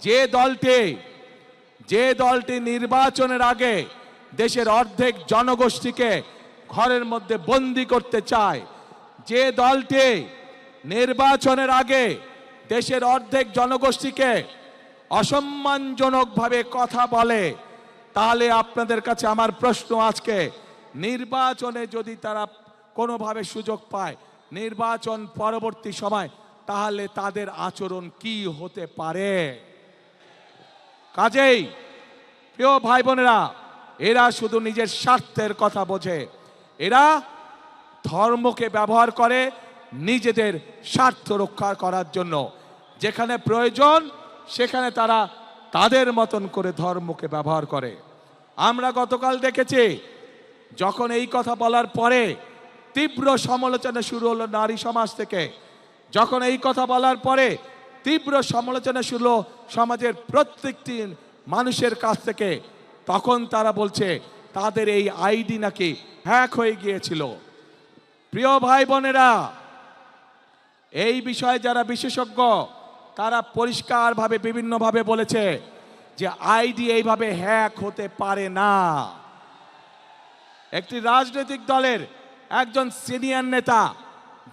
যে দলটি নির্বাচনের আগে দেশের অর্ধেক জনগোষ্ঠীকে ঘরের মধ্যে বন্দী করতে চায়, যে দলটি নির্বাচনের আগে দেশের অর্ধেক জনগোষ্ঠীকে অসম্মানজনকভাবে কথা বলে, তাহলে আপনাদের কাছে আমার প্রশ্ন আজকে, নির্বাচনে যদি তারা কোনোভাবে সুযোগ পায় নির্বাচন পরবর্তী সময়, তাহলে তাদের আচরণ কি হতে পারে? কাজেই প্রিয় ভাই বোনেরা, এরা শুধু নিজের স্বার্থের কথা বোঝে, এরা ধর্মকে ব্যবহার করে নিজেদের স্বার্থ রক্ষা করার জন্য। যেখানে প্রয়োজন সেখানে তারা তাদের মতন করে ধর্মকে ব্যবহার করে। আমরা গতকাল দেখেছি, যখন এই কথা বলার পরে তীব্র সমালোচনা শুরু হলো নারী সমাজ থেকে, যখন এই কথা বলার পরে তীব্র সমালোচনা শুরু হলো সমাজের প্রত্যেকটি মানুষের কাছ থেকে, তখন তারা বলছে তাদের এই আইডি নাকি হ্যাক হয়ে গিয়েছিল। প্রিয় ভাই বোনেরা, এই বিষয়ে যারা বিশেষজ্ঞ তারা পরিষ্কারভাবে বিভিন্নভাবে বলেছে যে আইডি এইভাবে হ্যাক হতে পারে না। একটি রাজনৈতিক দলের একজন সিনিয়র নেতা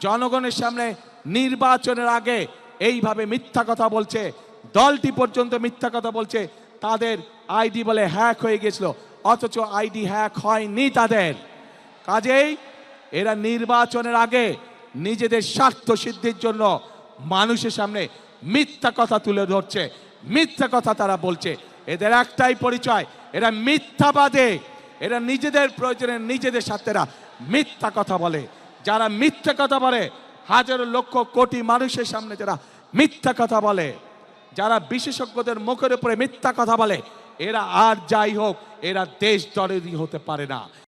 জনগণের সামনে নির্বাচনের আগে এইভাবে মিথ্যা কথা বলছে, দলটি পর্যন্ত মিথ্যা কথা বলছে তাদের আইডি বলে হ্যাক হয়ে গেছিল, অথচ আইডি হ্যাক হয়নি তাদের। কাজেই এরা নির্বাচনের আগে নিজেদের স্বার্থ সিদ্ধির জন্য মানুষের সামনে মিথ্যা কথা তুলে ধরছে, মিথ্যা কথা তারা বলছে। এদের একটাই পরিচয়, এরা মিথ্যাবাদী, এরা নিজেদের প্রয়োজনে নিজেদের স্বার্থেরা মিথ্যা কথা বলে। যারা মিথ্যা কথা বলে, হাজারো লক্ষ কোটি মানুষের সামনে যারা মিথ্যা কথা বলে, যারা বিশেষজ্ঞদের মুখের উপরে মিথ্যা কথা বলে, এরা আর যাই হোক, এরা দেশ দলেরই হতে পারে না।